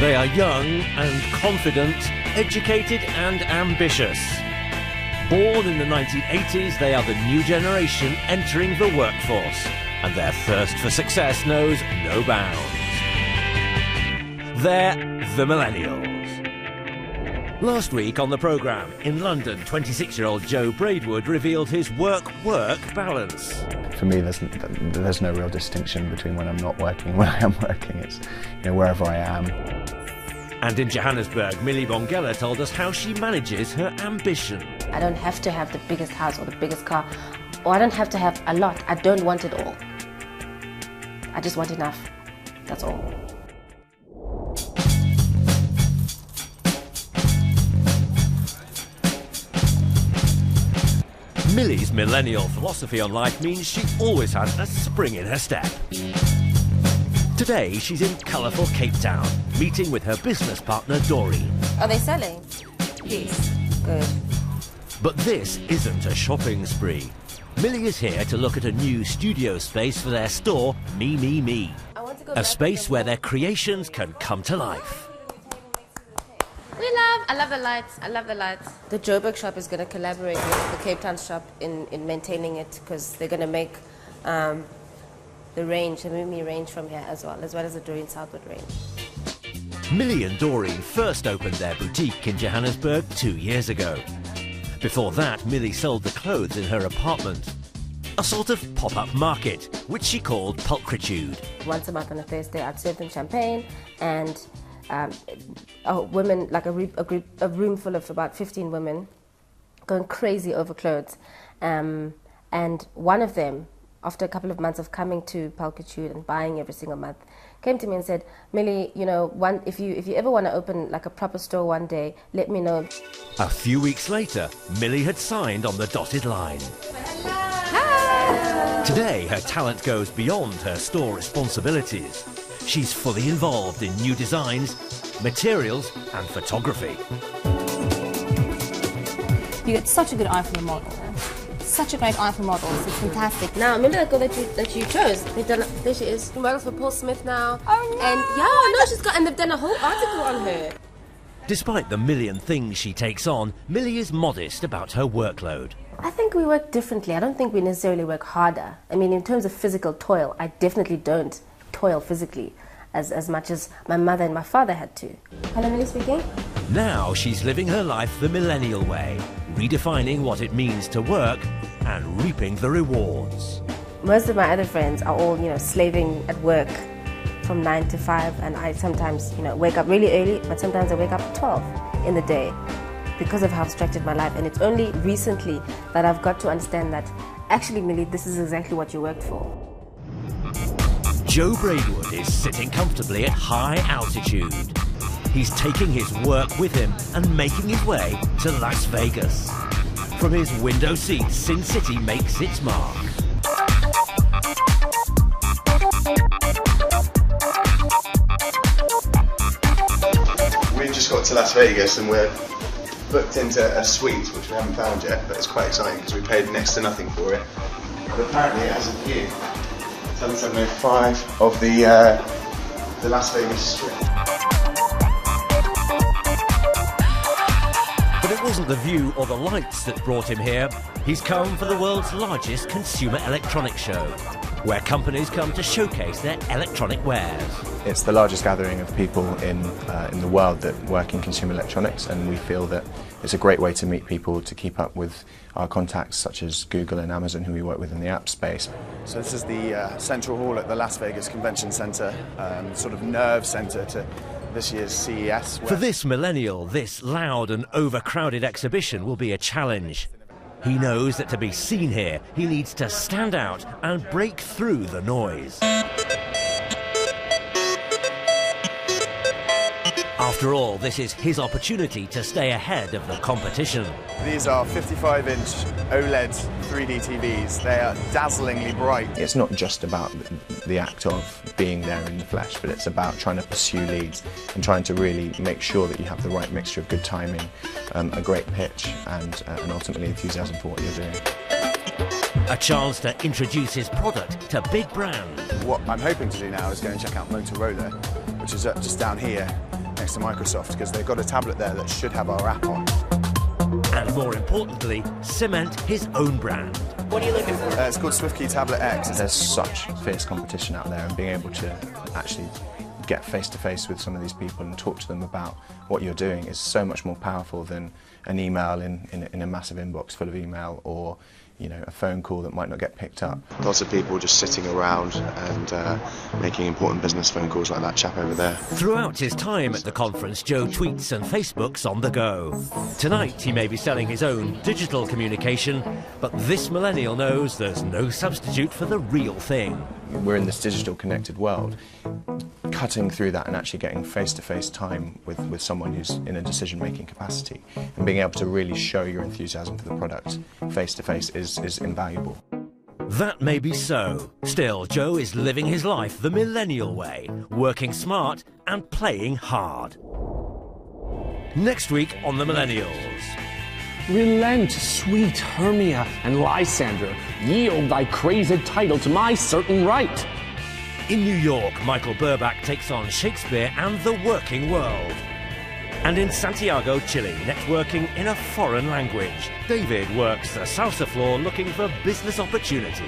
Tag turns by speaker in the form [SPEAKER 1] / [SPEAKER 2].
[SPEAKER 1] They are young and confident, educated and ambitious. Born in the 1980s, they are the new generation entering the workforce, and their thirst for success knows no bounds. They're the Millennials. Last week on the programme, in London, 26-year-old Joe Braidwood revealed his work-work balance.
[SPEAKER 2] For me, there's no real distinction between when I'm not working and when I am working. It's, wherever I am.
[SPEAKER 1] And in Johannesburg, Millie Bongela told us how she manages her ambition.
[SPEAKER 3] I don't have to have the biggest house or the biggest car, or I don't have to have a lot. I don't want it all. I just want enough. That's all.
[SPEAKER 1] Millie's millennial philosophy on life means she always has a spring in her step. Today, she's in colourful Cape Town, meeting with her business partner, Doreen.
[SPEAKER 3] Are they selling? Yes. Good.
[SPEAKER 1] But this isn't a shopping spree. Millie is here to look at a new studio space for their store, Me, Me, Me. A space where their creations can come to life.
[SPEAKER 3] I love the lights, I love the lights. The Joburg shop is going to collaborate with the Cape Town shop in maintaining it, because they're going to make the range, the Mimi range from here as well as the Doreen Southwood range.
[SPEAKER 1] Millie and Doreen first opened their boutique in Johannesburg 2 years ago. Before that, Millie sold the clothes in her apartment. A sort of pop-up market, which she called Pulchritude. Once
[SPEAKER 3] a month on a Thursday, I'd serve them champagne and women, like a room full of about 15 women, going crazy over clothes. And one of them, after a couple of months of coming to Pulchritude and buying every single month, came to me and said, Millie, if you ever want to open like a proper store one day, let me know.
[SPEAKER 1] A few weeks later, Millie had signed on the dotted line.
[SPEAKER 3] Hi.
[SPEAKER 1] Today, her talent goes beyond her store responsibilities. She's fully involved in new designs, materials and photography.
[SPEAKER 4] You get such a good eye for the model. Such a great eye for models. It's fantastic.
[SPEAKER 3] Now, remember that girl that you chose? There she is. She models for Paul Smith now.
[SPEAKER 4] Oh no!
[SPEAKER 3] And and they've done a whole article on her.
[SPEAKER 1] Despite the million things she takes on, Millie is modest about her workload.
[SPEAKER 3] I think we work differently. I don't think we necessarily work harder. I mean, in terms of physical toil, I definitely don't toil physically as much as my mother and my father had to. Hello, Millie speaking.
[SPEAKER 1] Now she's living her life the millennial way, redefining what it means to work and reaping the rewards.
[SPEAKER 3] Most of my other friends are all, slaving at work from 9 to 5, and I sometimes, wake up really early, but sometimes I wake up at 12 in the day because of how I've structured my life. And it's only recently that I've got to understand that, actually, Millie, this is exactly what you worked for.
[SPEAKER 1] Joe Braidwood is sitting comfortably at high altitude. He's taking his work with him and making his way to Las Vegas. From his window seat, Sin City makes its mark.
[SPEAKER 5] We just got to Las Vegas and we're booked into a suite, which we haven't found yet, but it's quite exciting because we paid next to nothing for it. But apparently it has a view. 7705 of the Las Vegas Strip.
[SPEAKER 1] But it wasn't the view or the lights that brought him here. He's come for the world's largest consumer electronics show, where companies come to showcase their electronic wares.
[SPEAKER 2] It's the largest gathering of people in the world that work in consumer electronics, and we feel that it's a great way to meet people, to keep up with our contacts such as Google and Amazon, who we work with in the app space.
[SPEAKER 6] So this is the central hall at the Las Vegas Convention Center, sort of nerve center to this year's CES.
[SPEAKER 1] For this millennial, this loud and overcrowded exhibition will be a challenge. He knows that to be seen here, he needs to stand out and break through the noise. After all, this is his opportunity to stay ahead of the competition.
[SPEAKER 6] These are 55-inch OLED 3D TVs. They are dazzlingly bright.
[SPEAKER 2] It's not just about the act of being there in the flesh, but it's about trying to pursue leads and trying to really make sure that you have the right mixture of good timing, a great pitch, and ultimately enthusiasm for what you're doing.
[SPEAKER 1] A chance to introduce his product to big brands.
[SPEAKER 6] What I'm hoping to do now is go and check out Motorola, which is just down here next to Microsoft because they've got a tablet there that should have our app on.
[SPEAKER 1] And more importantly, cement his own brand.
[SPEAKER 7] What are you looking for?
[SPEAKER 6] It's called SwiftKey Tablet X.
[SPEAKER 2] There's such fierce competition out there, and being able to actually get face to face with some of these people and talk to them about what you're doing is so much more powerful than an email in a massive inbox full of email, or a phone call that might not get picked up.
[SPEAKER 5] Lots of people just sitting around and making important business phone calls like that chap over there.
[SPEAKER 1] Throughout his time at the conference, Joe tweets and Facebooks on the go. Tonight he may be selling his own digital communication, but this millennial knows there's no substitute for the real thing.
[SPEAKER 2] We're in this digital connected world. Cutting through that and actually getting face-to-face time with someone who's in a decision-making capacity and being able to really show your enthusiasm for the product face-to-face is invaluable.
[SPEAKER 1] That may be so. Still, Joe is living his life the millennial way, working smart and playing hard. Next week on The Millennials.
[SPEAKER 8] Relent, sweet Hermia and Lysander, yield thy crazed title to my certain right.
[SPEAKER 1] In New York, Michael Burbach takes on Shakespeare and the working world. And in Santiago, Chile, networking in a foreign language, David works the salsa floor looking for business opportunities.